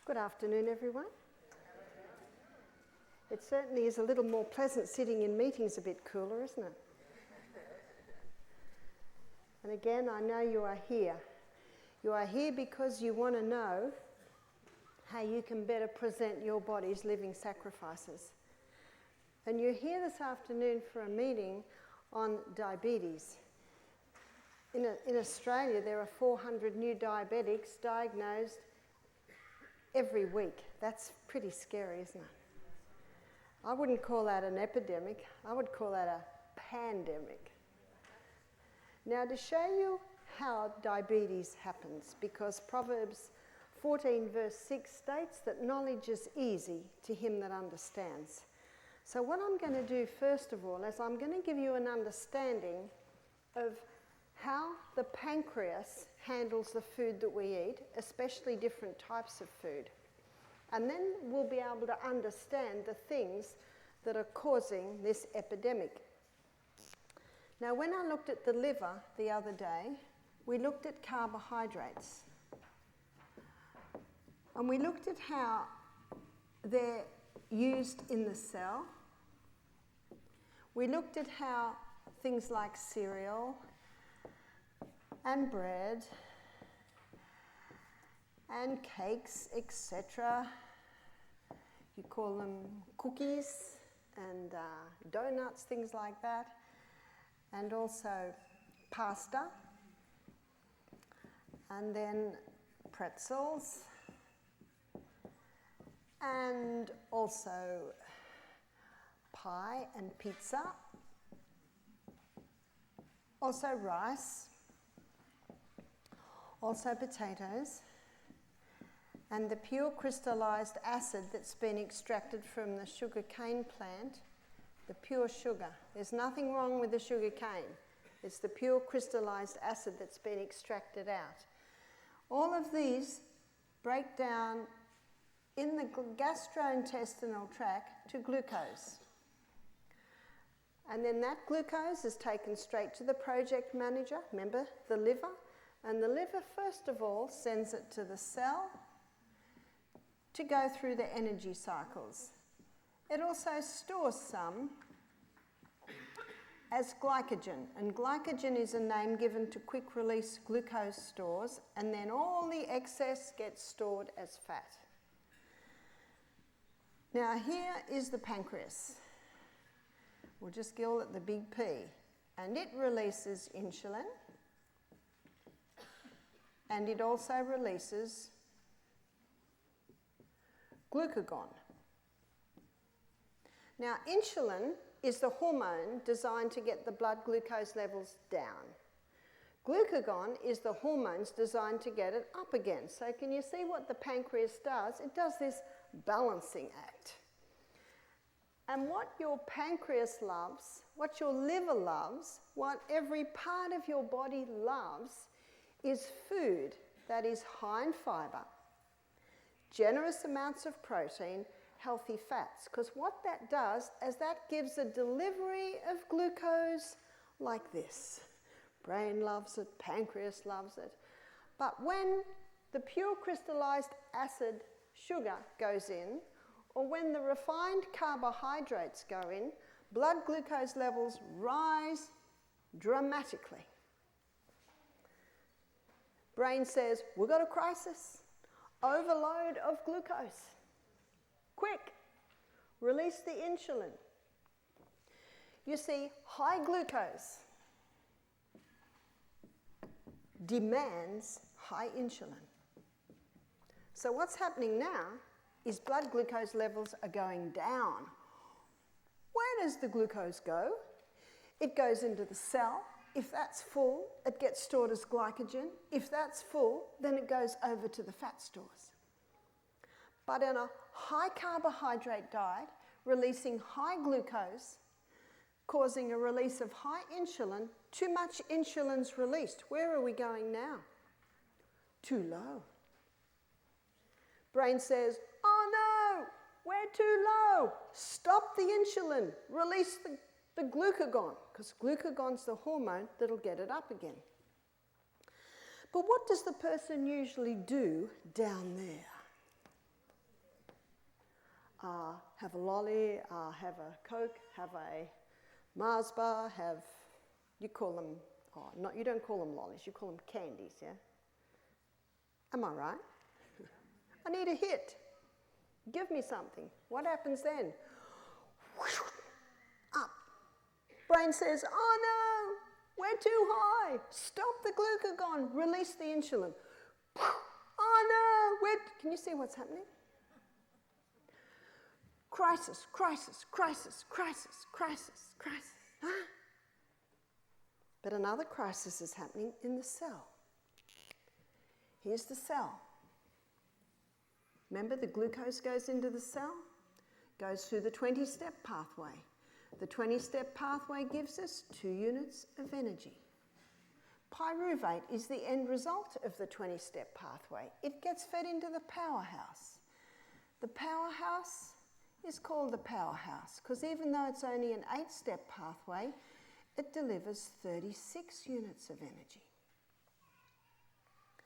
Good afternoon, everyone. It certainly is a little more pleasant sitting in meetings, a bit cooler, isn't it? And again, I know you are here. You are here because you want to know how you can better present your body's living sacrifices. And you're here this afternoon for a meeting on diabetes. In Australia, there are 400 new diabetics diagnosed every week. That's pretty scary, isn't it? I wouldn't call that an epidemic. I would call that a pandemic. Now, to show you how diabetes happens, because Proverbs 14 verse 6 states that knowledge is easy to him that understands. So what I'm going to do first of all is I'm going to give you an understanding of how the pancreas handles the food that we eat, especially different types of food. And then we'll be able to understand the things that are causing this epidemic. Now, when I looked at the liver the other day, we looked at carbohydrates. And we looked at how they're used in the cell. We looked at how things like cereal and bread and cakes, etc. You call them cookies and donuts, things like that. And also pasta. And then pretzels. And also pie and pizza. Also rice. Also potatoes. And the pure crystallized acid that's been extracted from the sugar cane plant, the pure sugar. There's nothing wrong with the sugar cane. It's the pure crystallized acid that's been extracted out. All of these break down in the gastrointestinal tract to glucose. And then that glucose is taken straight to the project manager, remember, the liver. And the liver, first of all, sends it to the cell to go through the energy cycles. It also stores some as glycogen, and glycogen is a name given to quick-release glucose stores, and then all the excess gets stored as fat. Now here is the pancreas. We'll just call it the big P, and it releases insulin, and it also releases glucagon. Now, insulin is the hormone designed to get the blood glucose levels down. Glucagon is the hormones designed to get it up again. So can you see what the pancreas does? It does this balancing act. And what your pancreas loves, what your liver loves, what every part of your body loves is food that is high in fibre, generous amounts of protein, healthy fats. Because what that does is that gives a delivery of glucose like this. Brain loves it, pancreas loves it. But when the pure crystallized acid sugar goes in, or when the refined carbohydrates go in, blood glucose levels rise dramatically. Brain says, we've got a crisis. Overload of glucose. Quick, release the insulin. You see, high glucose demands high insulin. So what's happening now is blood glucose levels are going down. Where does the glucose go? It goes into the cell. If that's full, it gets stored as glycogen. If that's full, then it goes over to the fat stores. But in a high carbohydrate diet, releasing high glucose, causing a release of high insulin, too much insulin's released. Where are we going now? Too low. Brain says, oh no, we're too low. Stop the insulin. Release the glucagon, because glucagon's the hormone that'll get it up again. But what does the person usually do down there? have a lolly, have a Coke, have a Mars bar, you call them, you don't call them lollies, you call them candies, yeah? Am I right? I need a hit. Give me something. What happens then? Up. Brain says, oh no, we're too high. Stop the glucagon. Release the insulin. Oh no, can you see what's happening? Crisis, crisis, crisis, crisis, crisis, crisis. Huh? But another crisis is happening in the cell. Here's the cell. Remember, the glucose goes into the cell, goes through the 20-step pathway. The 20-step pathway gives us 2 units of energy. Pyruvate is the end result of the 20-step pathway. It gets fed into the powerhouse. The powerhouse is called the powerhouse because even though it's only an 8-step pathway, it delivers 36 units of energy.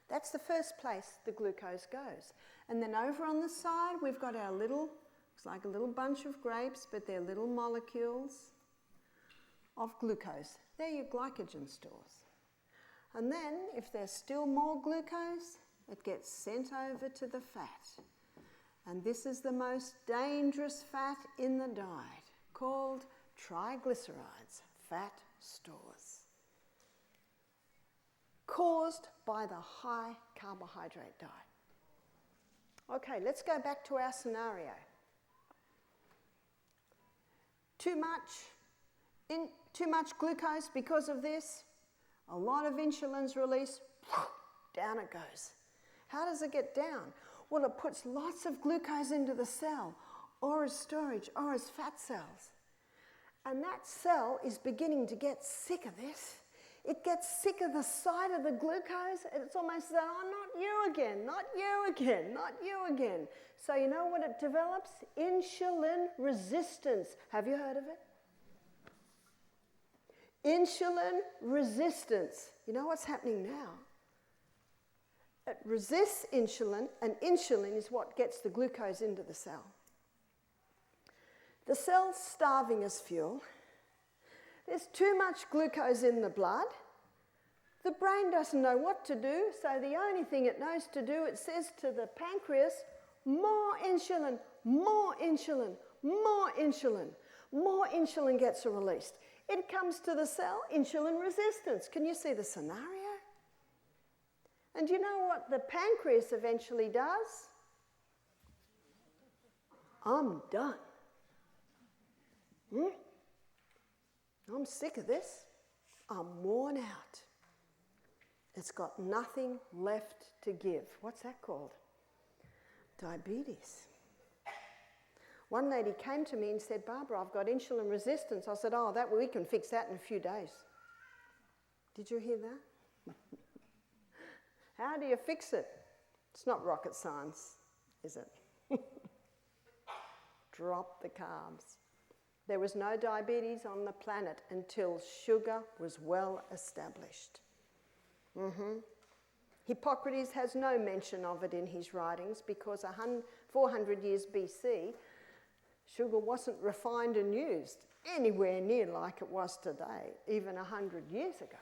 That's the first place the glucose goes. And then over on the side, we've got our looks like a little bunch of grapes, but they're little molecules of glucose. They're your glycogen stores. And then, if there's still more glucose, it gets sent over to the fat. And this is the most dangerous fat in the diet, called triglycerides, fat stores, caused by the high carbohydrate diet. Okay, let's go back to our scenario. Too much glucose because of this, a lot of insulin's released, down it goes. How does it get down? Well, it puts lots of glucose into the cell, or as storage, or as fat cells. And that cell is beginning to get sick of this. It gets sick of the sight of the glucose, and it's almost like, oh, not you again, not you again, not you again. So you know what it develops? Insulin resistance. Have you heard of it? Insulin resistance. You know what's happening now? It resists insulin, and insulin is what gets the glucose into the cell. The cell's starving as fuel. There's too much glucose in the blood. The brain doesn't know what to do, so the only thing it knows to do, it says to the pancreas, more insulin, more insulin, more insulin. More insulin gets released. It comes to the cell, insulin resistance. Can you see the scenario? And you know what the pancreas eventually does? I'm done. I'm sick of this. I'm worn out. It's got nothing left to give. What's that called? Diabetes. One lady came to me and said, Barbara, I've got insulin resistance. I said, oh, we can fix that in a few days. Did you hear that? How do you fix it? It's not rocket science, is it? Drop the carbs. There was no diabetes on the planet until sugar was well established. Hippocrates has no mention of it in his writings because 400 years BC, sugar wasn't refined and used anywhere near like it was today, even 100 years ago.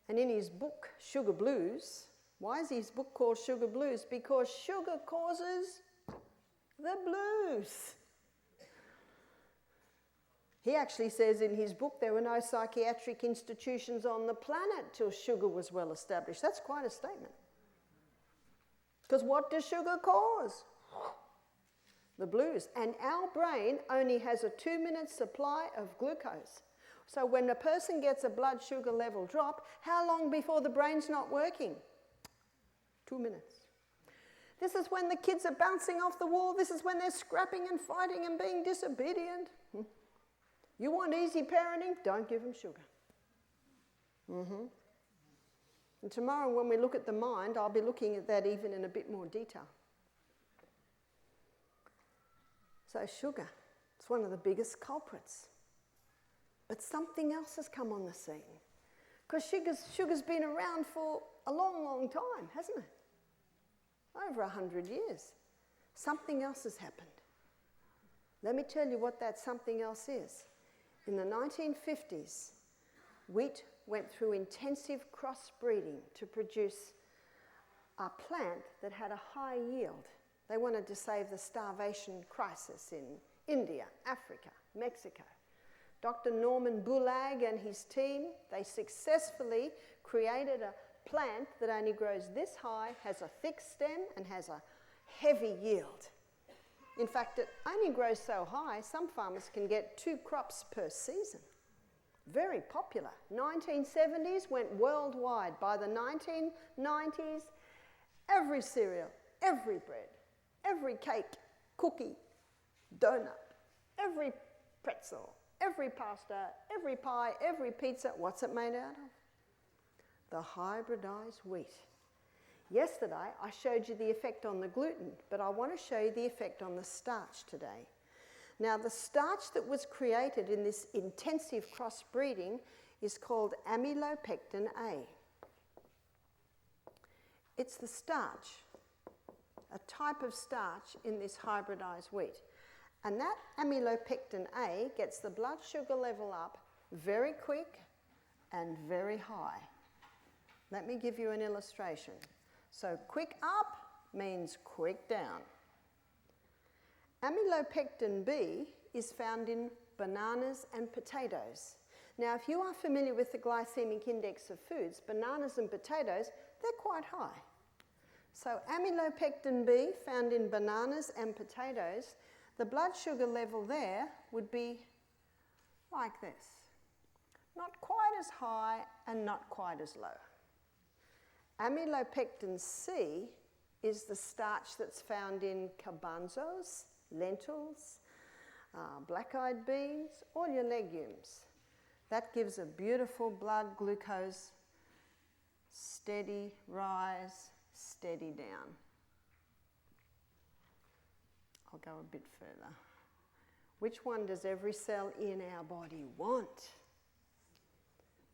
And in his book, Sugar Blues, why is his book called Sugar Blues? Because sugar causes the blues. He actually says in his book there were no psychiatric institutions on the planet till sugar was well established. That's quite a statement. Because what does sugar cause? The blues. And our brain only has a 2-minute supply of glucose. So when a person gets a blood sugar level drop, how long before the brain's not working? 2 minutes. This is when the kids are bouncing off the wall. This is when they're scrapping and fighting and being disobedient. You want easy parenting? Don't give them sugar. And tomorrow when we look at the mind, I'll be looking at that even in a bit more detail. So sugar, it's one of the biggest culprits. But something else has come on the scene. Because sugar's been around for a long, long time, hasn't it? Over 100 years. something else has happened. Let me tell you what that something else is. In the 1950s, wheat went through intensive crossbreeding to produce a plant that had a high yield. They wanted to save the starvation crisis in India, Africa, Mexico. Dr. Norman Bulag and his team, they successfully created a plant that only grows this high, has a thick stem, and has a heavy yield. In fact, it only grows so high, some farmers can get 2 crops per season. Very popular. 1970s went worldwide. By the 1990s, every cereal, every bread, every cake, cookie, donut, every pretzel, every pasta, every pie, every pizza, what's it made out of? The hybridized wheat. Yesterday, I showed you the effect on the gluten, but I want to show you the effect on the starch today. Now, the starch that was created in this intensive crossbreeding is called amylopectin A. It's the starch, a type of starch in this hybridized wheat. And that amylopectin A gets the blood sugar level up very quick and very high. Let me give you an illustration. So quick up means quick down. Amylopectin B is found in bananas and potatoes. Now, if you are familiar with the glycemic index of foods, bananas and potatoes, they're quite high. So amylopectin B found in bananas and potatoes, the blood sugar level there would be like this. Not quite as high and not quite as low. Amylopectin C is the starch that's found in garbanzos, lentils, black-eyed beans, all your legumes. That gives a beautiful blood glucose, steady rise, steady down. I'll go a bit further. Which one does every cell in our body want?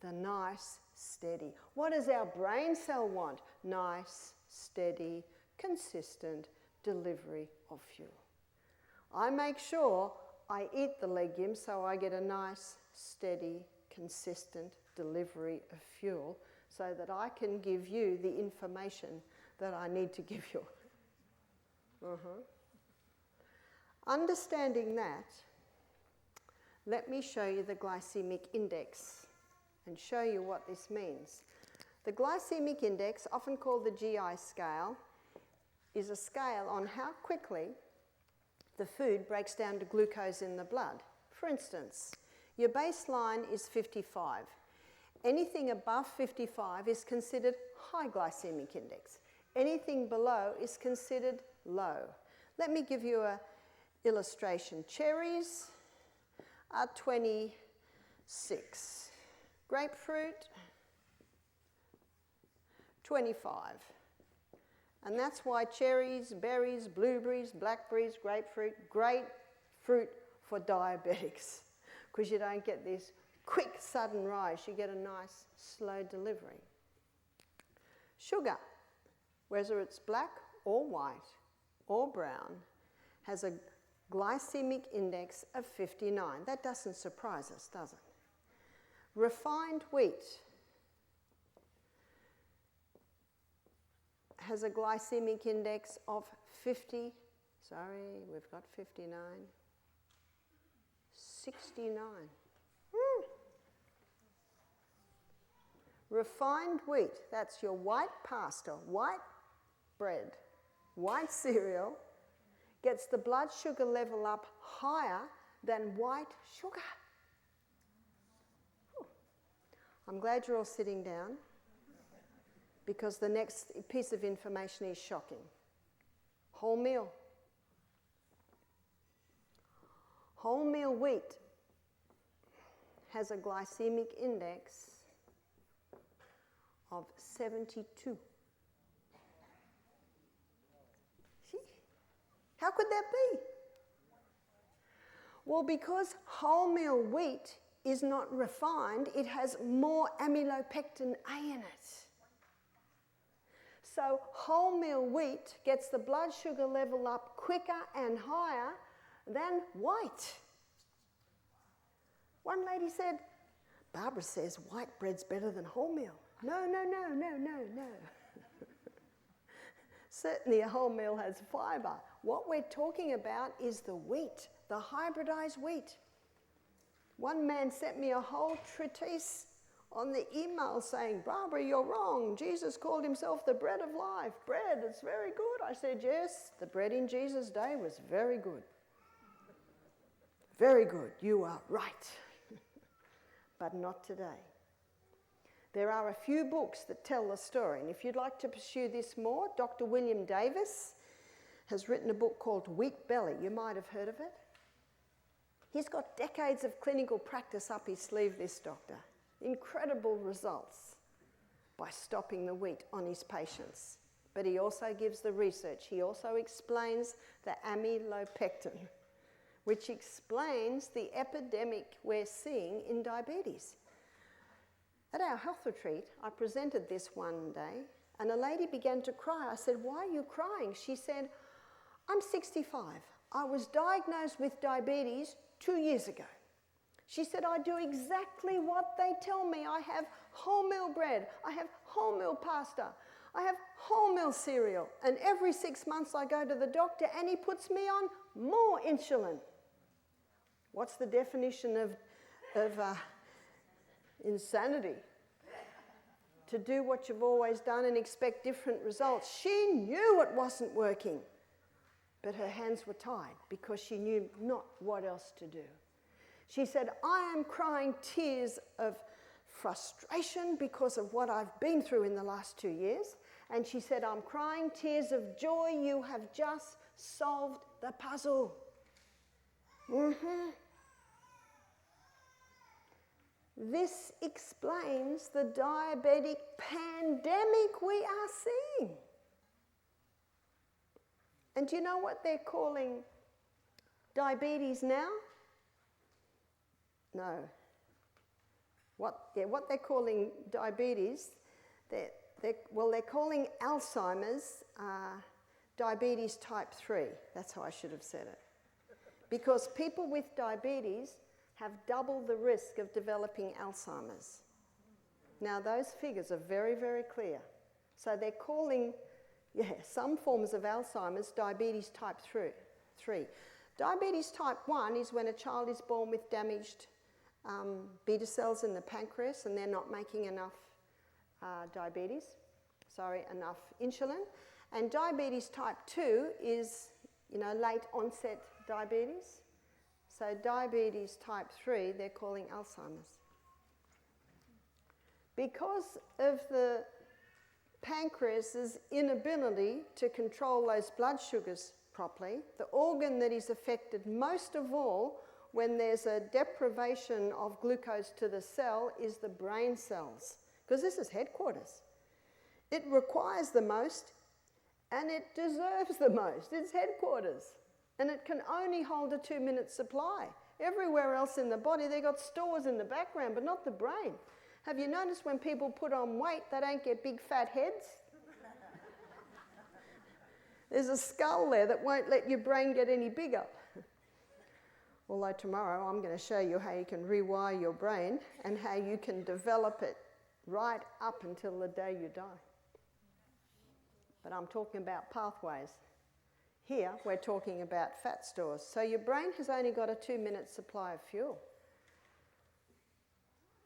The nice, steady. What does our brain cell want? Nice, steady, consistent delivery of fuel. I make sure I eat the legumes so I get a nice, steady, consistent delivery of fuel so that I can give you the information that I need to give you. Understanding that, let me show you the glycemic index and show you what this means. The glycemic index, often called the GI scale, is a scale on how quickly the food breaks down to glucose in the blood. For instance, your baseline is 55. Anything above 55 is considered high glycemic index. Anything below is considered low. Let me give you an illustration. Cherries are 26. Grapefruit, 25. And that's why cherries, berries, blueberries, blackberries, grapefruit, great fruit for diabetics, because you don't get this quick, sudden rise. You get a nice, slow delivery. Sugar, whether it's black or white or brown, has a glycemic index of 59. That doesn't surprise us, does it? Refined wheat has a glycemic index of 50, sorry, we've got 59, 69. Refined wheat, that's your white pasta, white bread, white cereal, gets the blood sugar level up higher than white sugar. I'm glad you're all sitting down, because the next piece of information is shocking. Wholemeal. Wholemeal wheat has a glycemic index of 72. See? How could that be? Well, because wholemeal wheat is not refined, it has more amylopectin A in it. So wholemeal wheat gets the blood sugar level up quicker and higher than white. One lady said, Barbara says white bread's better than wholemeal. No. Certainly a wholemeal has fibre. What we're talking about is the wheat, the hybridized wheat. One man sent me a whole treatise on the email saying, Barbara, you're wrong. Jesus called himself the bread of life. Bread, it's very good. I said, yes, the bread in Jesus' day was very good. Very good, you are right. But not today. There are a few books that tell the story, and if you'd like to pursue this more, Dr. William Davis has written a book called Wheat Belly. You might have heard of it. He's got decades of clinical practice up his sleeve, this doctor. Incredible results by stopping the wheat on his patients. But he also gives the research. He also explains the amylopectin, which explains the epidemic we're seeing in diabetes. At our health retreat, I presented this one day, and a lady began to cry. I said, why are you crying? She said, I'm 65. I was diagnosed with diabetes 2 years ago. She said, I do exactly what they tell me. I have wholemeal bread. I have wholemeal pasta. I have wholemeal cereal. And every 6 months I go to the doctor and he puts me on more insulin. What's the definition of insanity? To do what you've always done and expect different results. She knew it wasn't working, but her hands were tied because she knew not what else to do. She said, I am crying tears of frustration because of what I've been through in the last 2 years. And she said, I'm crying tears of joy. You have just solved the puzzle. This explains the diabetic pandemic we are seeing. And do you know what they're calling diabetes now? No. What they're calling diabetes, they're calling Alzheimer's diabetes type 3. That's how I should have said it. Because people with diabetes have double the risk of developing Alzheimer's. Now, those figures are very, very clear. So they're calling, some forms of Alzheimer's diabetes type 3. Diabetes type 1 is when a child is born with damaged beta cells in the pancreas and they're not making enough enough insulin. And diabetes type 2 is, late onset diabetes. So diabetes type 3, they're calling Alzheimer's. Because of the pancreas's inability to control those blood sugars properly, the organ that is affected most of all when there's a deprivation of glucose to the cell is the brain cells, because this is headquarters. It requires the most and it deserves the most. It's headquarters. And it can only hold a 2-minute supply. Everywhere else in the body, they've got stores in the background, but not the brain. Have you noticed when people put on weight, they don't get big fat heads? There's a skull there that won't let your brain get any bigger. Although tomorrow I'm going to show you how you can rewire your brain and how you can develop it right up until the day you die. But I'm talking about pathways. Here, we're talking about fat stores. So your brain has only got a 2-minute supply of fuel.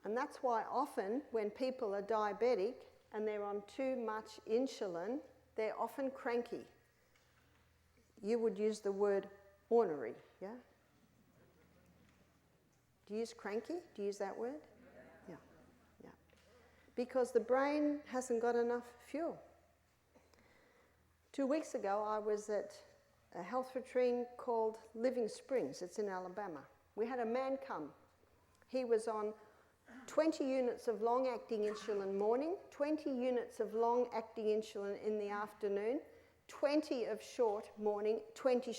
And that's why often when people are diabetic and they're on too much insulin, they're often cranky. You would use the word ornery, yeah? Do you use cranky? Do you use that word? Yeah. Because the brain hasn't got enough fuel. 2 weeks ago, I was at a health retreat called Living Springs. It's in Alabama. We had a man come. He was on 20 units of long-acting insulin morning, 20 units of long-acting insulin in the afternoon, 20 of short morning, 20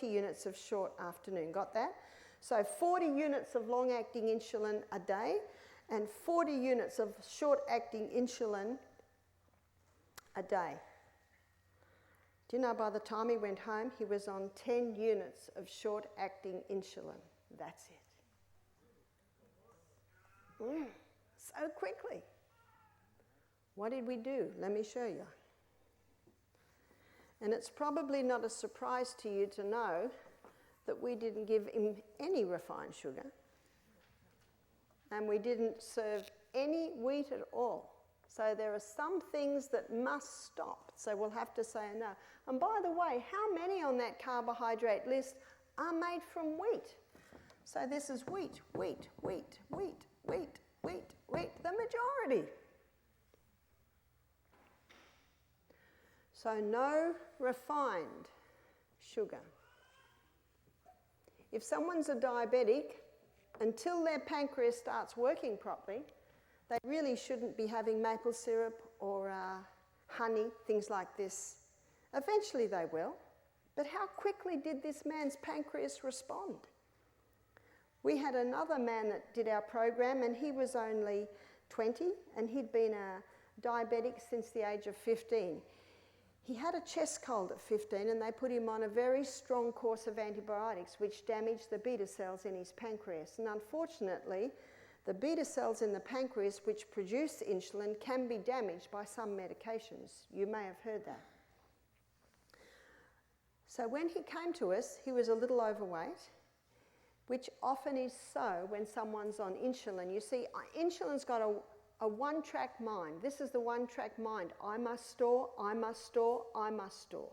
units of short afternoon. Got that? So 40 units of long-acting insulin a day and 40 units of short-acting insulin a day. Do you know by the time he went home, he was on 10 units of short-acting insulin. That's it. So quickly. What did we do? Let me show you. And it's probably not a surprise to you to know that we didn't give him any refined sugar, and we didn't serve any wheat at all. So there are some things that must stop, so we'll have to say no. And by the way, how many on that carbohydrate list are made from wheat? So this is wheat, wheat, wheat, wheat, wheat, wheat, wheat, the majority. So no refined sugar. If someone's a diabetic, until their pancreas starts working properly, they really shouldn't be having maple syrup or honey, things like this. Eventually they will, but how quickly did this man's pancreas respond? We had another man that did our program, and he was only 20, and he'd been a diabetic since the age of 15. He had a chest cold at 15, and they put him on a very strong course of antibiotics which damaged the beta cells in his pancreas. And unfortunately, the beta cells in the pancreas which produce insulin can be damaged by some medications. You may have heard that. So when he came to us, he was a little overweight, which often is so when someone's on insulin. You see, insulin's got a one-track mind. This is the one-track mind. I must store, I must store, I must store.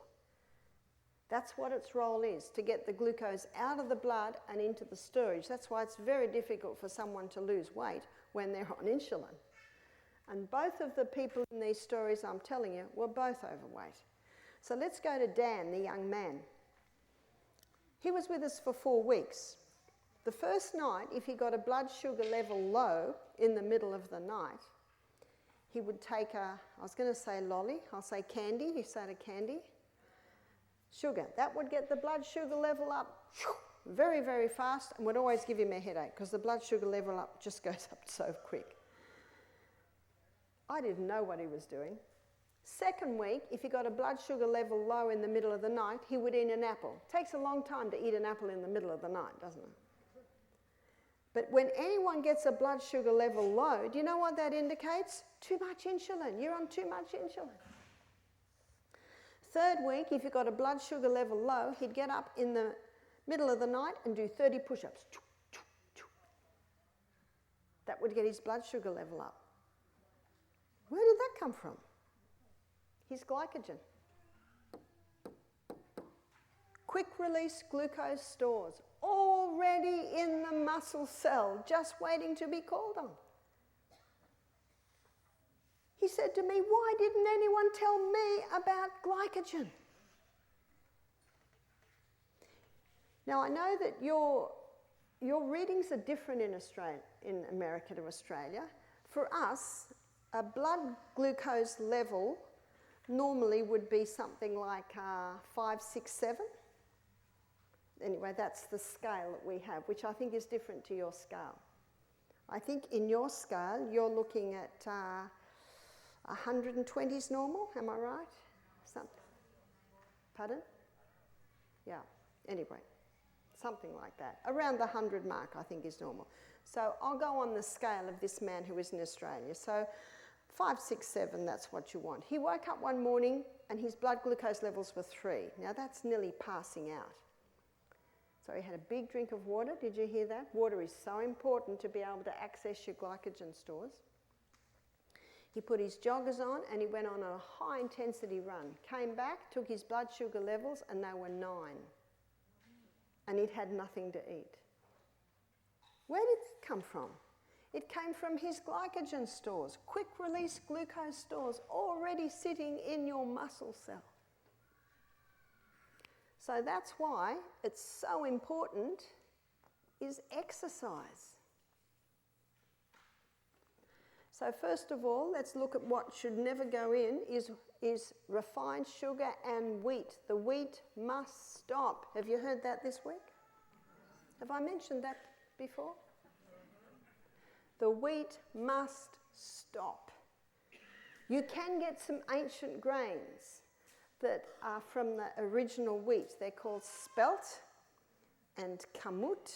That's what its role is, to get the glucose out of the blood and into the storage. That's why it's very difficult for someone to lose weight when they're on insulin. And both of the people in these stories I'm telling you were both overweight. So let's go to Dan, the young man. He was with us for 4 weeks. The first night, if he got a blood sugar level low in the middle of the night, he would take I was going to say lolly, I'll say candy, he said a candy, sugar. That would get the blood sugar level up very, very fast, and would always give him a headache because the blood sugar level up just goes up so quick. I didn't know what he was doing. Second week, if he got a blood sugar level low in the middle of the night, he would eat an apple. It takes a long time to eat an apple in the middle of the night, doesn't it? But when anyone gets a blood sugar level low, do you know what that indicates? Too much insulin. You're on too much insulin. Third week, if you got a blood sugar level low, he'd get up in the middle of the night and do 30 push-ups. That would get his blood sugar level up. Where did that come from? His glycogen. Quick release glucose stores, already in the muscle cell, just waiting to be called on. He said to me, why didn't anyone tell me about glycogen? Now I know that your readings are different in Australia, in America to Australia. For us, a blood glucose level normally would be something like 5, 6, 7. Anyway, that's the scale that we have, which I think is different to your scale. I think in your scale, you're looking at 120 is normal, am I right? Something. Pardon? Yeah, anyway, something like that. Around the 100 mark, I think, is normal. So I'll go on the scale of this man who is in Australia. So 5, 6, 7, that's what you want. He woke up one morning and his blood glucose levels were 3. Now that's nearly passing out. So he had a big drink of water. Did you hear that? Water is so important to be able to access your glycogen stores. He put his joggers on and he went on a high intensity run. Came back, took his blood sugar levels, and they were 9. And he'd had nothing to eat. Where did it come from? It came from his glycogen stores, quick release glucose stores, already sitting in your muscle cell. So that's why it's so important is exercise. So first of all, let's look at what should never go in is refined sugar and wheat. The wheat must stop. Have you heard that this week? Have I mentioned that before? The wheat must stop. You can get some ancient grains that are from the original wheat. They're called spelt and kamut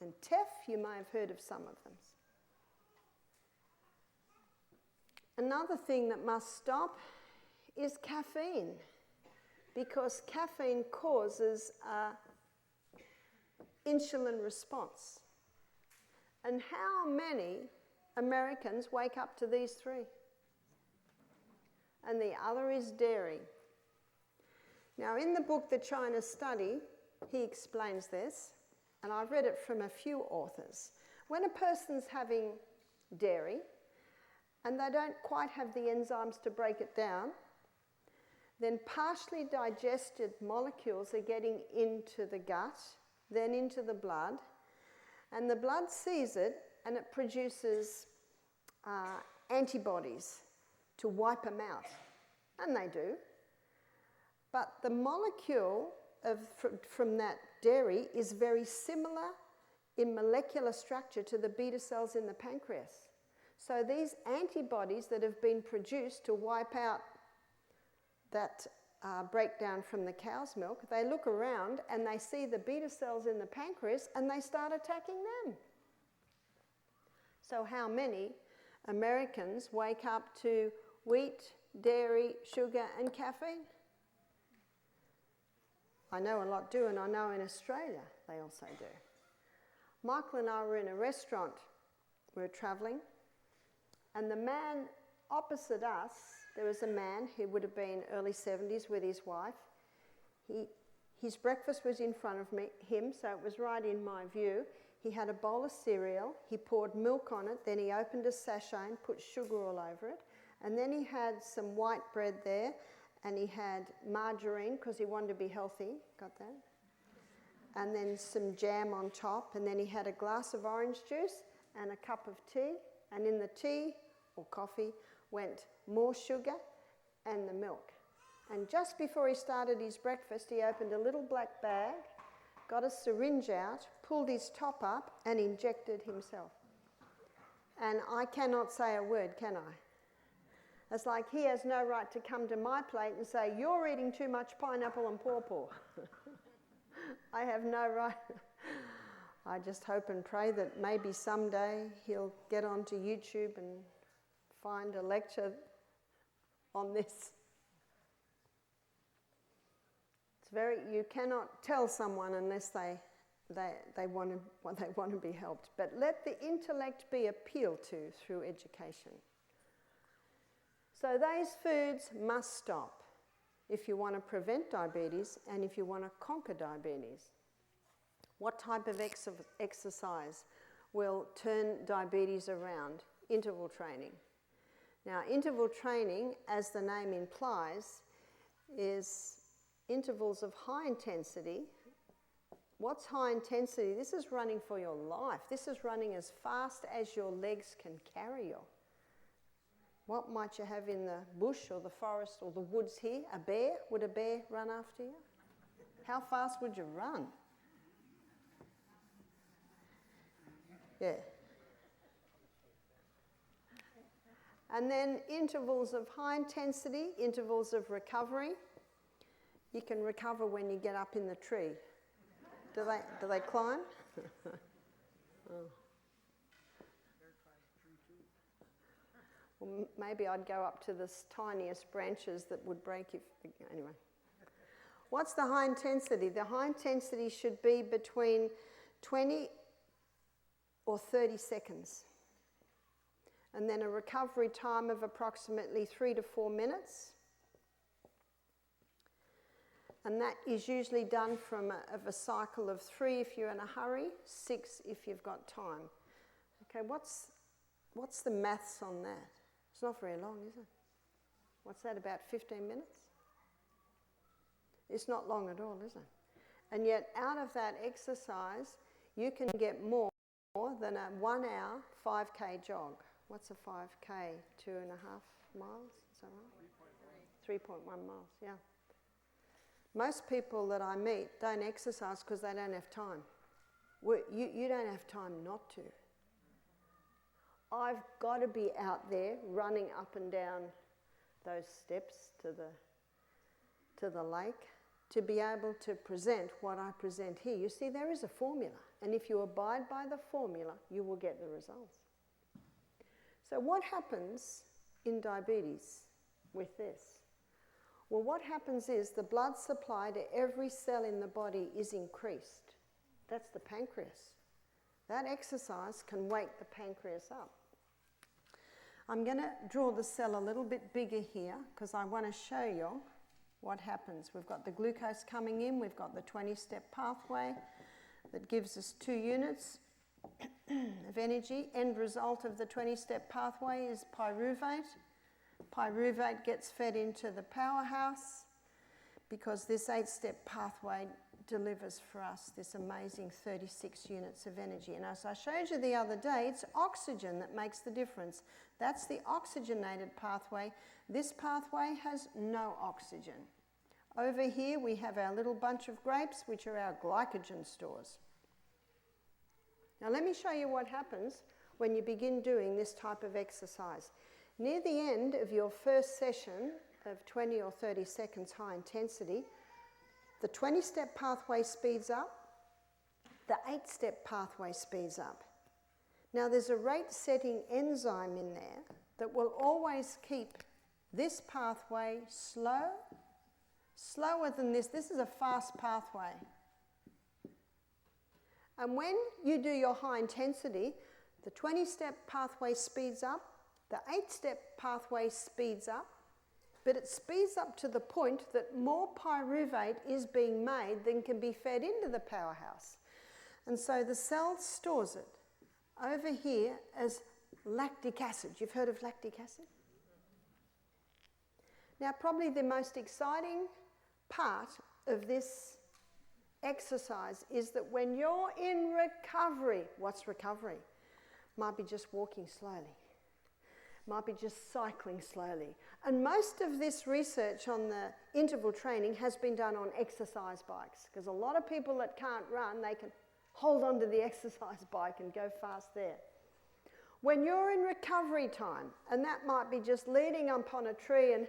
and teff. You may have heard of some of them. Another thing that must stop is caffeine, because caffeine causes insulin response. And how many Americans wake up to these three? And the other is dairy. Now, in the book, The China Study, he explains this, and I've read it from a few authors. When a person's having dairy, and they don't quite have the enzymes to break it down, then partially digested molecules are getting into the gut, then into the blood, and the blood sees it and it produces antibodies to wipe them out, and they do. But the molecule from that dairy is very similar in molecular structure to the beta cells in the pancreas. So these antibodies that have been produced to wipe out that breakdown from the cow's milk, they look around and they see the beta cells in the pancreas and they start attacking them. So how many Americans wake up to wheat, dairy, sugar and caffeine? I know a lot do, and I know in Australia they also do. Michael and I were in a restaurant, we were travelling, and the man opposite us, there was a man who would have been early 70s with his wife. His breakfast was in front of him, so it was right in my view. He had a bowl of cereal, he poured milk on it, then he opened a sachet and put sugar all over it, and then he had some white bread there, and he had margarine because he wanted to be healthy, got that? And then some jam on top, and then he had a glass of orange juice and a cup of tea, and in the tea or coffee went more sugar and the milk. And just before he started his breakfast, he opened a little black bag, got a syringe out, pulled his top up and injected himself. And I cannot say a word, can I? It's like he has no right to come to my plate and say, "You're eating too much pineapple and pawpaw." I have no right. I just hope and pray that maybe someday he'll get onto YouTube and find a lecture on this. It's you cannot tell someone unless they want to be helped. But let the intellect be appealed to through education. So those foods must stop if you want to prevent diabetes and if you want to conquer diabetes. What type of exercise will turn diabetes around? Interval training. Now, interval training, as the name implies, is intervals of high intensity. What's high intensity? This is running for your life. This is running as fast as your legs can carry you. What might you have in the bush or the forest or the woods here? A bear? Would a bear run after you? How fast would you run? Yeah. And then intervals of high intensity, intervals of recovery. You can recover when you get up in the tree. Do they climb? Oh. Well, maybe I'd go up to the tiniest branches that would break if... Anyway. What's the high intensity? The high intensity should be between 20 or 30 seconds. And then a recovery time of approximately 3 to 4 minutes. And that is usually done of a cycle of 3 if you're in a hurry, 6 if you've got time. Okay, what's the maths on that? It's not very long, is it? What's that, about 15 minutes? It's not long at all, is it? And yet, out of that exercise, you can get more than a 1 hour 5k jog. What's a 5k? 2.5 miles? Is that right? 3.1 miles, yeah. Most people that I meet don't exercise because they don't have time. You don't have time not to. I've got to be out there running up and down those steps to the lake, to be able to present what I present here. You see, there is a formula, and if you abide by the formula, you will get the results. So what happens in diabetes with this? Well, what happens is the blood supply to every cell in the body is increased. That's the pancreas. That exercise can wake the pancreas up. I'm going to draw the cell a little bit bigger here because I want to show you what happens. We've got the glucose coming in, we've got the 20-step pathway that gives us 2 units of energy. End result of the 20-step pathway is pyruvate. Pyruvate gets fed into the powerhouse because this 8-step pathway delivers for us this amazing 36 units of energy. And as I showed you the other day, it's oxygen that makes the difference. That's the oxygenated pathway. This pathway has no oxygen. Over here we have our little bunch of grapes, which are our glycogen stores. Now let me show you what happens when you begin doing this type of exercise. Near the end of your first session of 20 or 30 seconds high intensity, the 20-step pathway speeds up, the 8-step pathway speeds up. Now there's a rate-setting enzyme in there that will always keep this pathway slower than this. This is a fast pathway. And when you do your high intensity, the 20-step pathway speeds up, the 8-step pathway speeds up, but it speeds up to the point that more pyruvate is being made than can be fed into the powerhouse. And so the cell stores it over here as lactic acid. You've heard of lactic acid? Now, probably the most exciting part of this exercise is that when you're in recovery, what's recovery? Might be just walking slowly. Might be just cycling slowly. And most of this research on the interval training has been done on exercise bikes, because a lot of people that can't run, they can hold on to the exercise bike and go fast there. When you're in recovery time, and that might be just leaning up on a tree and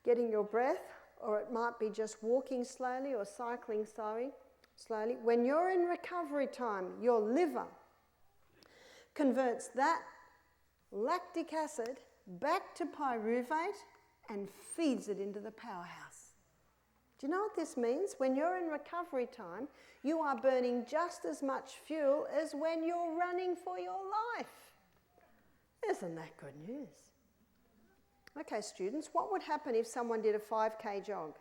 getting your breath, or it might be just walking slowly or cycling slowly. When you're in recovery time, your liver converts that lactic acid back to pyruvate and feeds it into the powerhouse. Do you know what this means? When you're in recovery time, you are burning just as much fuel as when you're running for your life. Isn't that good news? Okay, students, what would happen if someone did a 5K jog,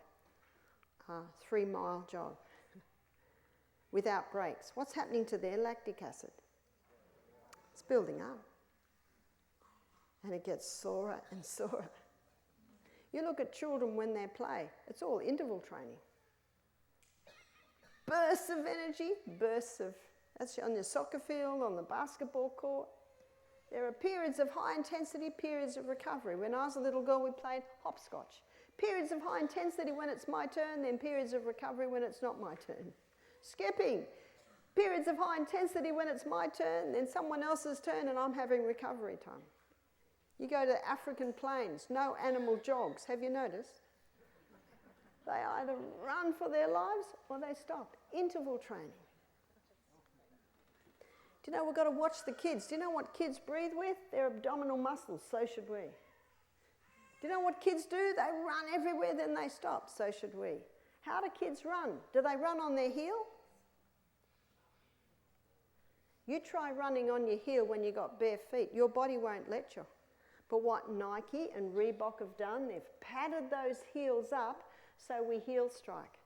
3-mile jog, without breaks? What's happening to their lactic acid? It's building up. And it gets sorer and sorer. You look at children when they play, it's all interval training. Bursts of energy, that's on the soccer field, on the basketball court. There are periods of high intensity, periods of recovery. When I was a little girl, we played hopscotch. Periods of high intensity when it's my turn, then periods of recovery when it's not my turn. Skipping. Periods of high intensity when it's my turn, then someone else's turn, and I'm having recovery time. You go to the African plains, no animal jogs. Have you noticed? They either run for their lives or they stop. Interval training. Do you know, we've got to watch the kids. Do you know what kids breathe with? Their abdominal muscles. So should we. Do you know what kids do? They run everywhere, then they stop. So should we. How do kids run? Do they run on their heel? You try running on your heel when you've got bare feet. Your body won't let you. But what Nike and Reebok have done, they've padded those heels up so we heel strike.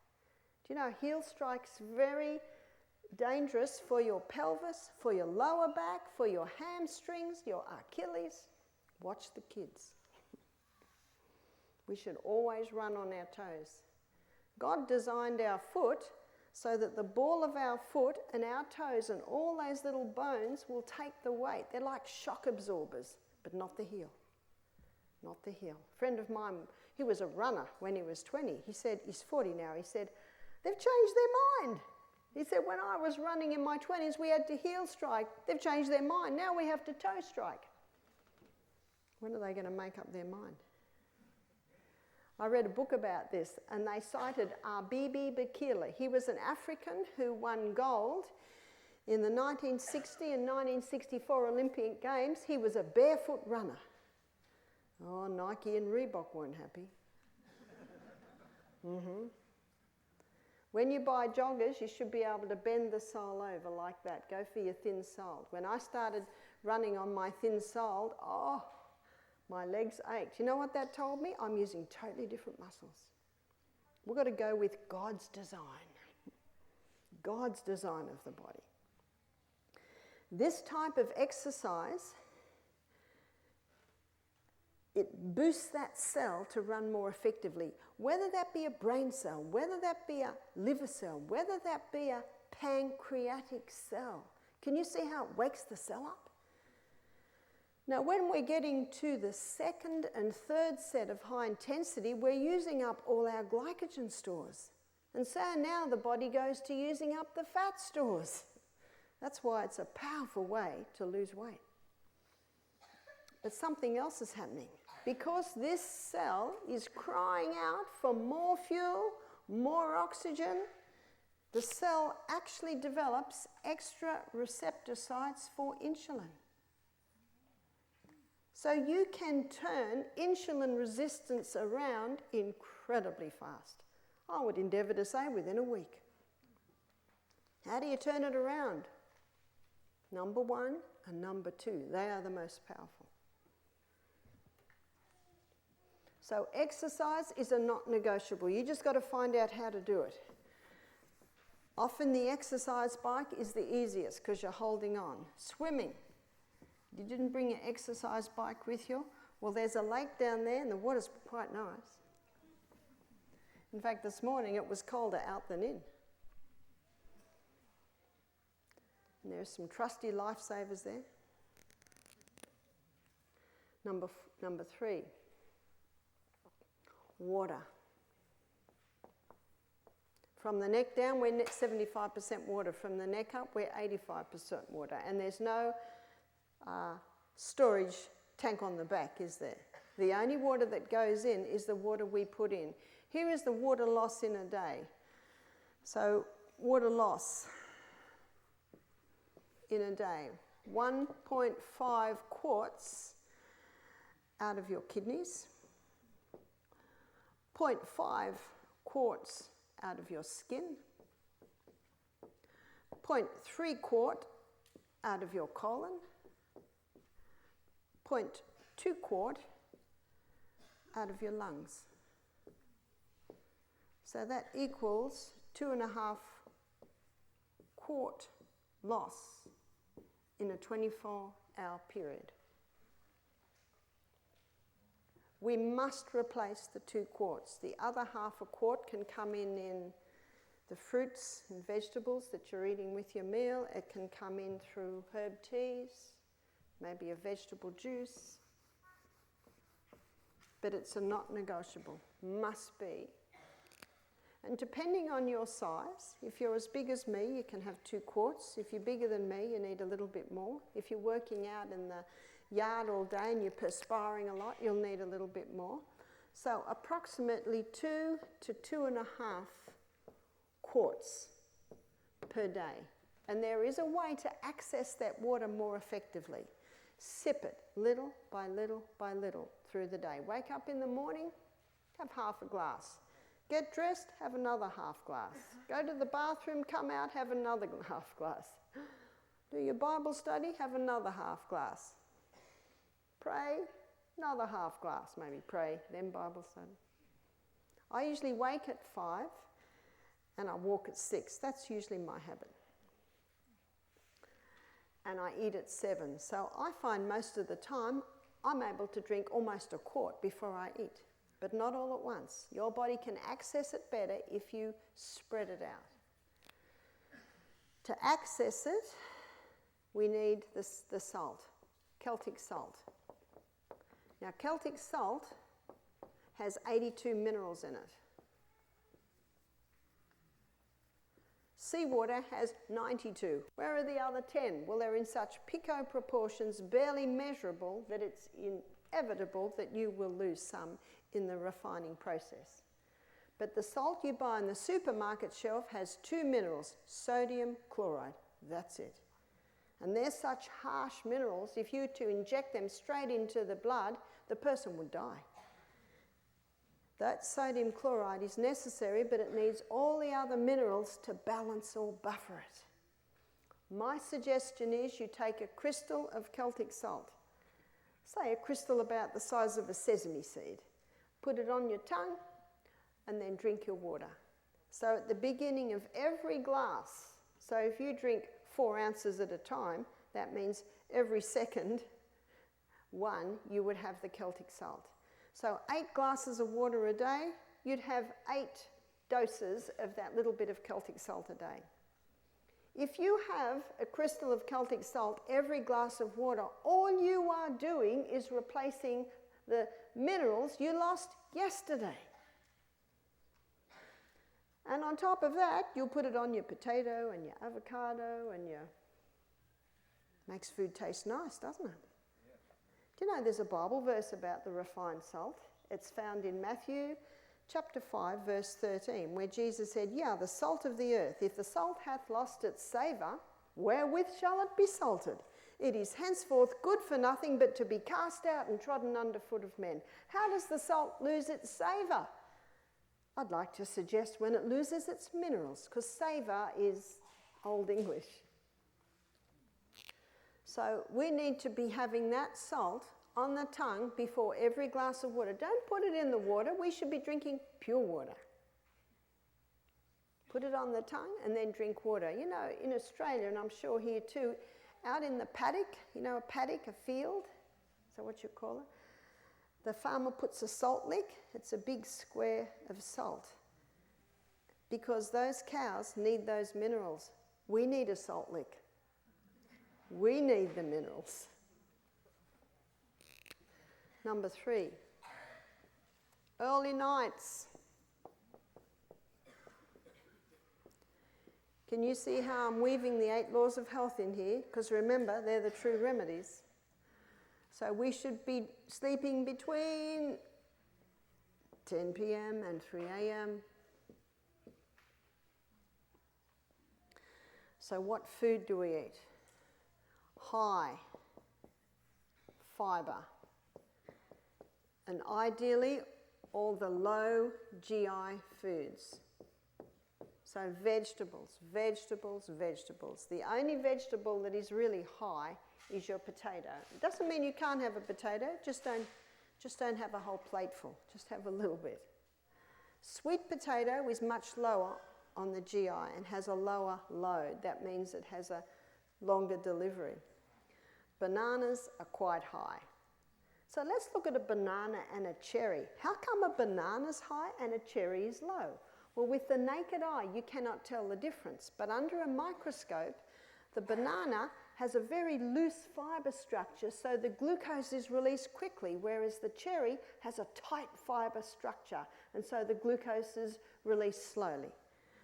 Do you know, heel strike's very dangerous for your pelvis, for your lower back, for your hamstrings, your Achilles. Watch the kids. We should always run on our toes. God designed our foot so that the ball of our foot and our toes and all those little bones will take the weight. They're like shock absorbers, but not the heel. Not the heel. A friend of mine, he was a runner when he was 20. He said, he's 40 now, he said, they've changed their mind. He said, when I was running in my 20s, we had to heel strike. They've changed their mind. Now we have to toe strike. When are they going to make up their mind? I read a book about this, and they cited Bibi Bikila. He was an African who won gold in the 1960 and 1964 Olympic Games. He was a barefoot runner. Oh, Nike and Reebok weren't happy. When you buy joggers, you should be able to bend the sole over like that. Go for your thin soled. When I started running on my thin soled, my legs ached. You know what that told me? I'm using totally different muscles. We've got to go with God's design. God's design of the body. This type of exercise, it boosts that cell to run more effectively. Whether that be a brain cell, whether that be a liver cell, whether that be a pancreatic cell. Can you see how it wakes the cell up? Now, when we're getting to the second and third set of high intensity, we're using up all our glycogen stores. And so now the body goes to using up the fat stores. That's why it's a powerful way to lose weight. But something else is happening. Because this cell is crying out for more fuel, more oxygen, the cell actually develops extra receptor sites for insulin. So you can turn insulin resistance around incredibly fast. I would endeavour to say within a week. How do you turn it around? Number 1 and number 2, they are the most powerful. So exercise is a not negotiable. You just got to find out how to do it. Often the exercise bike is the easiest because you're holding on. Swimming. You didn't bring your exercise bike with you? Well, there's a lake down there and the water's quite nice. In fact, this morning it was colder out than in. And there's some trusty lifesavers there. Number 3, water. From the neck down, we're 75% water. From the neck up, we're 85% water. And there's no storage tank on the back, is there? The only water that goes in is the water we put in. Here is the water loss in a day. So water loss in a day, 1.5 quarts out of your kidneys, 0.5 quarts out of your skin, 0.3 quart out of your colon, 0.2 quart out of your lungs. So that equals 2.5 quart loss in a 24-hour period. We must replace the 2 quarts. The other half a quart can come in the fruits and vegetables that you're eating with your meal. It can come in through herb teas, maybe a vegetable juice. But it's a not negotiable, must be. And depending on your size, if you're as big as me, you can have 2 quarts. If you're bigger than me, you need a little bit more. If you're working out in the yard all day and you're perspiring a lot, you'll need a little bit more. So approximately 2 to 2.5 quarts per day. And there is a way to access that water more effectively. Sip it little by little by little through the day. Wake up in the morning, have half a glass. Get dressed, have another half glass. Go to the bathroom, come out, have another half glass. Do your Bible study, have another half glass. Pray, another half glass. Maybe pray, then Bible study. I usually wake at 5 and I walk at 6. That's usually my habit. And I eat at 7. So I find most of the time I'm able to drink almost a quart before I eat. But not all at once. Your body can access it better if you spread it out. To access it, we need the salt, Celtic salt. Now, Celtic salt has 82 minerals in it. Seawater has 92. Where are the other 10? Well, they're in such pico proportions, barely measurable, that it's inevitable that you will lose some in the refining process. But the salt you buy on the supermarket shelf has 2 minerals, sodium chloride. That's it. And they're such harsh minerals, if you were to inject them straight into the blood, the person would die. That sodium chloride is necessary, but it needs all the other minerals to balance or buffer it. My suggestion is you take a crystal of Celtic salt, say a crystal about the size of a sesame seed, put it on your tongue, and then drink your water. So at the beginning of every glass, so if you drink 4 ounces at a time, that means every second one you would have the Celtic salt. So 8 glasses of water a day, you'd have 8 doses of that little bit of Celtic salt a day. If you have a crystal of Celtic salt every glass of water, all you are doing is replacing the minerals you lost yesterday. And on top of that, you'll put it on your potato and your avocado and your... Makes food taste nice, doesn't it? Do you know there's a Bible verse about the refined salt? It's found in Matthew chapter 5, verse 13, where Jesus said, "Ye are the salt of the earth. If the salt hath lost its savour, wherewith shall it be salted? It is henceforth good for nothing but to be cast out and trodden under foot of men." How does the salt lose its savour? I'd like to suggest when it loses its minerals, because savour is Old English. So we need to be having that salt on the tongue before every glass of water. Don't put it in the water. We should be drinking pure water. Put it on the tongue and then drink water. You know, in Australia, and I'm sure here too, out in the paddock, you know, a paddock, a field, is that what you call it? The farmer puts a salt lick. It's a big square of salt because those cows need those minerals. We need a salt lick. We need the minerals. Number 3, early nights. Can you see how I'm weaving the 8 laws of health in here? Because remember, they're the true remedies. So we should be sleeping between 10 p.m. and 3 a.m. So what food do we eat? High fibre, and ideally all the low GI foods. So vegetables, vegetables, vegetables. The only vegetable that is really high is your potato. It doesn't mean you can't have a potato, just don't have a whole plateful, just have a little bit. Sweet potato is much lower on the GI and has a lower load. That means it has a longer delivery. Bananas are quite high. So let's look at a banana and a cherry. How come a banana's high and a cherry is low? Well, with the naked eye, you cannot tell the difference. But under a microscope, the banana has a very loose fibre structure, so the glucose is released quickly, whereas the cherry has a tight fibre structure, and so the glucose is released slowly.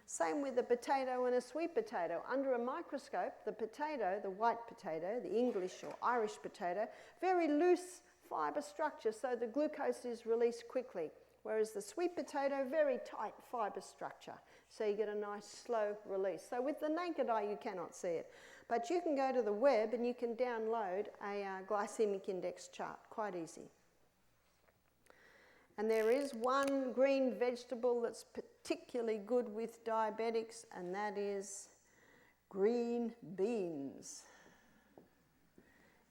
Same with a potato and a sweet potato. Under a microscope, the potato, the white potato, the English or Irish potato, very loose fibre structure, so the glucose is released quickly. Whereas the sweet potato, very tight fibre structure, so you get a nice slow release. So with the naked eye, you cannot see it. But you can go to the web and you can download a glycemic index chart, quite easy. And there is one green vegetable that's particularly good with diabetics, and that is green beans.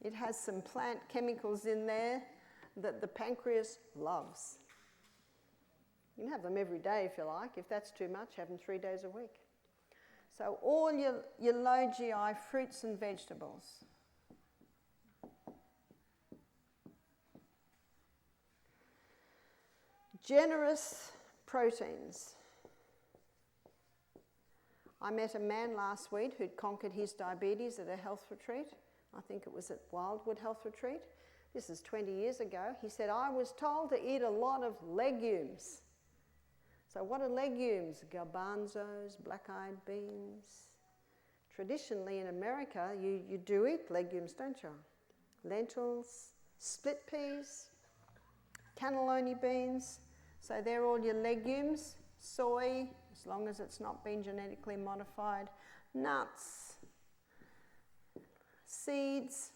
It has some plant chemicals in there that the pancreas loves. You can have them every day if you like. If that's too much, have them 3 days a week. So all your low GI fruits and vegetables. Generous proteins. I met a man last week who'd conquered his diabetes at a health retreat. I think it was at Wildwood Health Retreat. This is 20 years ago. He said, I was told to eat a lot of legumes. So what are legumes? Garbanzos, black-eyed beans. Traditionally in America, you do eat legumes, don't you? Lentils, split peas, cannellini beans. So they're all your legumes. Soy, as long as it's not been genetically modified. Nuts, seeds.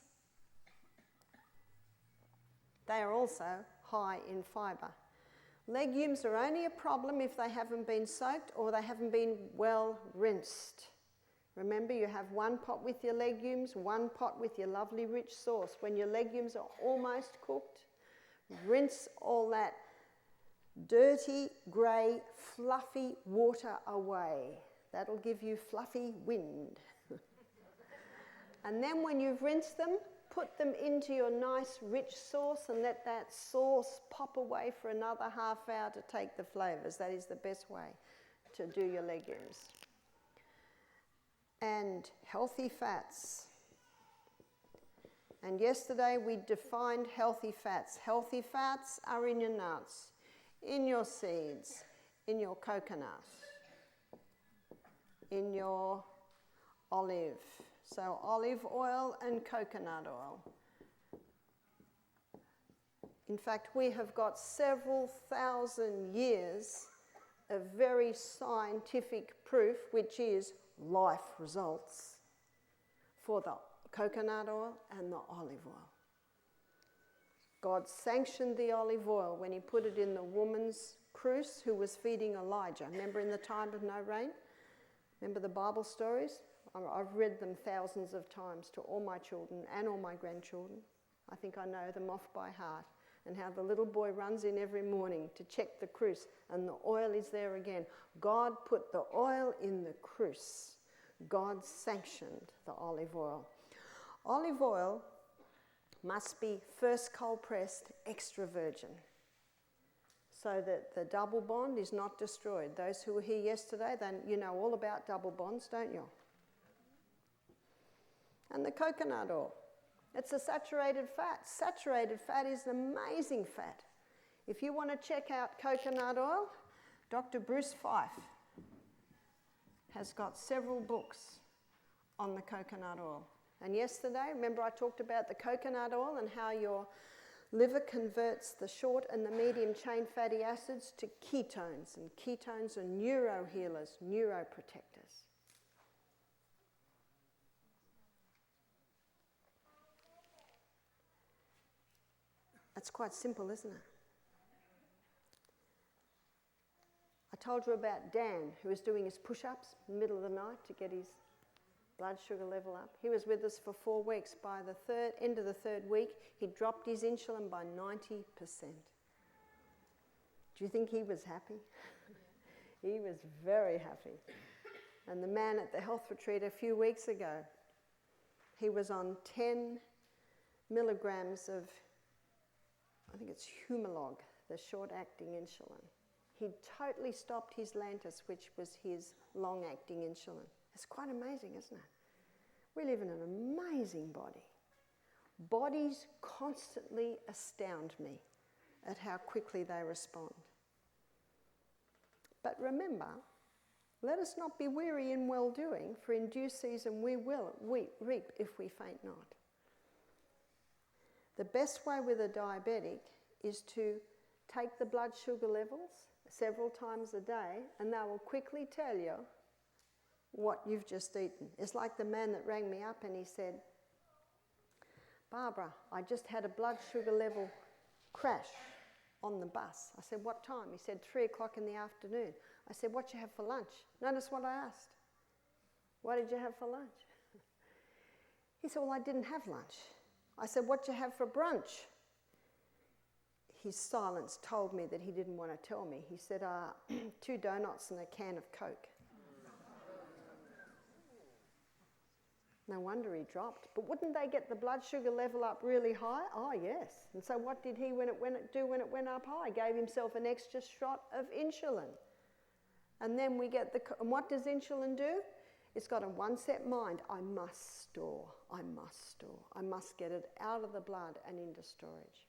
They are also high in fibre. Legumes are only a problem if they haven't been soaked or they haven't been well rinsed. Remember, you have one pot with your legumes, one pot with your lovely rich sauce. When your legumes are almost cooked, rinse all that dirty, grey, fluffy water away. That'll give you fluffy wind. And then when you've rinsed them, put them into your nice rich sauce and let that sauce pop away for another half hour to take the flavours. That is the best way to do your legumes. And healthy fats. And yesterday we defined healthy fats. Healthy fats are in your nuts, in your seeds, in your coconut, in your olive. So olive oil and coconut oil. In fact, we have got several thousand years of very scientific proof, which is life results, for the coconut oil and the olive oil. God sanctioned the olive oil when he put it in the woman's cruse who was feeding Elijah. Remember in the time of no rain? Remember the Bible stories? I've read them thousands of times to all my children and all my grandchildren. I think I know them off by heart. And how the little boy runs in every morning to check the cruse and the oil is there again. God put the oil in the cruse. God sanctioned the olive oil. Olive oil must be first cold pressed, extra virgin, so that the double bond is not destroyed. Those who were here yesterday, then you know all about double bonds, don't you? And the coconut oil. It's a saturated fat. Saturated fat is an amazing fat. If you want to check out coconut oil, Dr. Bruce Fife has got several books on the coconut oil. And yesterday, remember I talked about the coconut oil and how your liver converts the short and the medium chain fatty acids to ketones. And ketones are neurohealers, neuroprotectors. That's quite simple, isn't it? I told you about Dan, who was doing his push-ups in the middle of the night to get his blood sugar level up. He was with us for 4 weeks. By the end of the third week, he dropped his insulin by 90%. Do you think he was happy? He was very happy. And the man at the health retreat a few weeks ago, he was on 10 milligrams of, I think it's Humalog, the short-acting insulin. He'd totally stopped his Lantus, which was his long-acting insulin. It's quite amazing, isn't it? We live in an amazing body. Bodies constantly astound me at how quickly they respond. But remember, let us not be weary in well-doing, for in due season we will reap if we faint not. The best way with a diabetic is to take the blood sugar levels several times a day, and they will quickly tell you what you've just eaten. It's like the man that rang me up and he said, Barbara, I just had a blood sugar level crash on the bus. I said, what time? He said, 3 o'clock in the afternoon. I said, what did you have for lunch? Notice what I asked. What did you have for lunch? He said, well, I didn't have lunch. I said, what did you have for brunch? His silence told me that he didn't want to tell me. He said, 2 donuts and a can of Coke. No wonder he dropped. But wouldn't they get the blood sugar level up really high? Oh, yes. And so what did he do when it went up high? Gave himself an extra shot of insulin. And then we get and what does insulin do? It's got a one-set mind. I must store. I must store. I must get it out of the blood and into storage.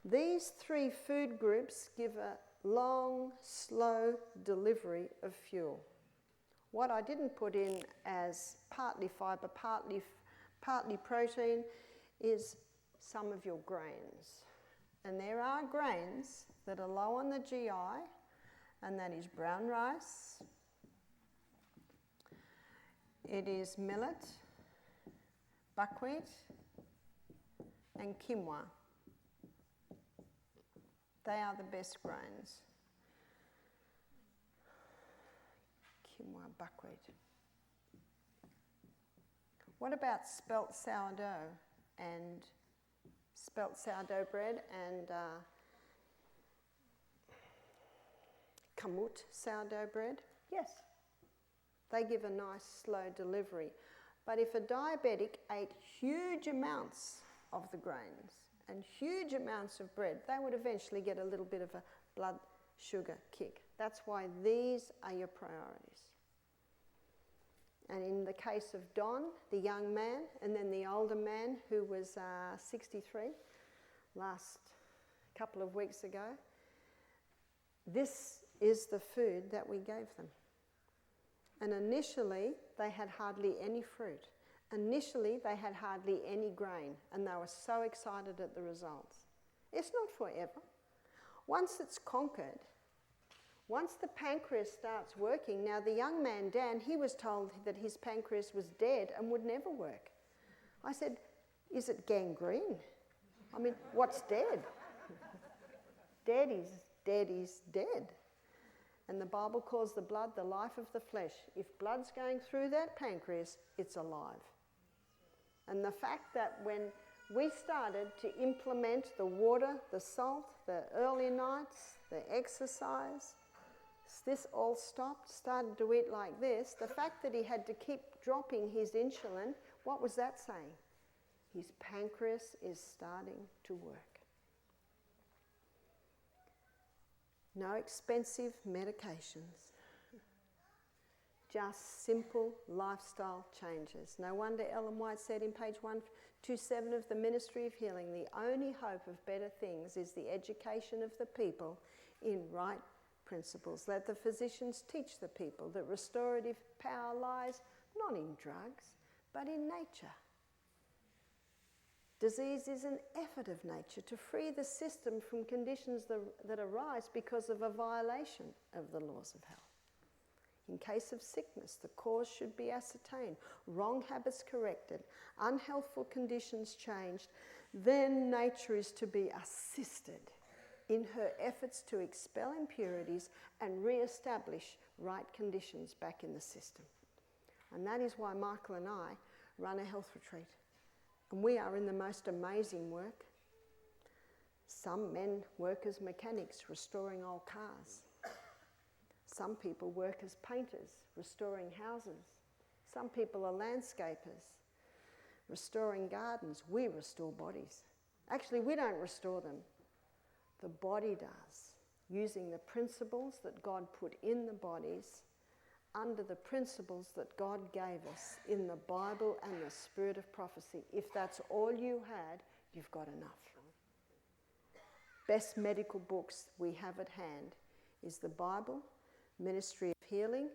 These 3 food groups give a long, slow delivery of fuel. What I didn't put in as partly fibre, partly protein is some of your grains. And there are grains that are low on the GI, and that is brown rice, it is millet, buckwheat, and quinoa. They are the best grains. Quinoa, buckwheat. What about spelt sourdough bread and kamut sourdough bread? Yes, they give a nice slow delivery. But if a diabetic ate huge amounts of the grains and huge amounts of bread, they would eventually get a little bit of a blood sugar kick. That's why these are your priorities. And in the case of Don, the young man, and then the older man who was 63 last couple of weeks ago, this is the food that we gave them. And initially, they had hardly any fruit. Initially, they had hardly any grain, and they were so excited at the results. It's not forever. Once it's conquered, once the pancreas starts working, now the young man, Dan, he was told that his pancreas was dead and would never work. I said, is it gangrene? I mean, what's dead? Dead is dead. And the Bible calls the blood the life of the flesh. If blood's going through that pancreas, it's alive. And the fact that when we started to implement the water, the salt, the early nights, the exercise, this all stopped, started to eat like this. The fact that he had to keep dropping his insulin, what was that saying? His pancreas is starting to work. No expensive medications. Just simple lifestyle changes. No wonder Ellen White said in page 127 of the Ministry of Healing, the only hope of better things is the education of the people in right principles. Let the physicians teach the people that restorative power lies not in drugs, but in nature. Disease is an effort of nature to free the system from conditions that arise because of a violation of the laws of health. In case of sickness, the cause should be ascertained, wrong habits corrected, unhealthful conditions changed, then nature is to be assisted in her efforts to expel impurities and re-establish right conditions back in the system. And that is why Michael and I run a health retreat. And we are in the most amazing work. Some men work as mechanics, restoring old cars. Some people work as painters, restoring houses. Some people are landscapers, restoring gardens. We restore bodies. Actually, we don't restore them. The body does, using the principles that God put in the bodies, under the principles that God gave us in the Bible and the spirit of prophecy. If that's all you had, you've got enough. Best medical books we have at hand is the Bible, Ministry of Healing,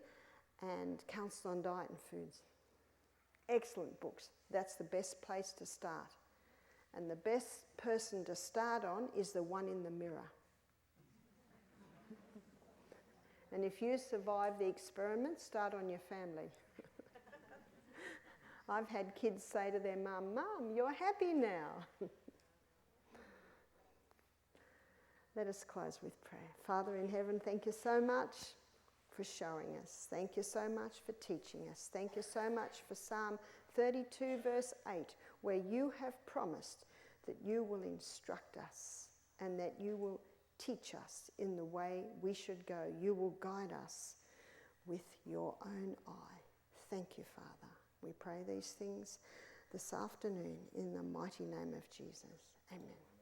and Counsel on Diet and Foods. Excellent books. That's the best place to start. And the best person to start on is the one in the mirror. And if you survive the experiment, start on your family. I've had kids say to their mum, "Mum, you're happy now." Let us close with prayer. Father in heaven, thank you so much for showing us. Thank you so much for teaching us. Thank you so much for Psalm 32 verse 8, where you have promised that you will instruct us and that you will teach us in the way we should go. You will guide us with your own eye. Thank you, Father. We pray these things this afternoon in the mighty name of Jesus. Amen.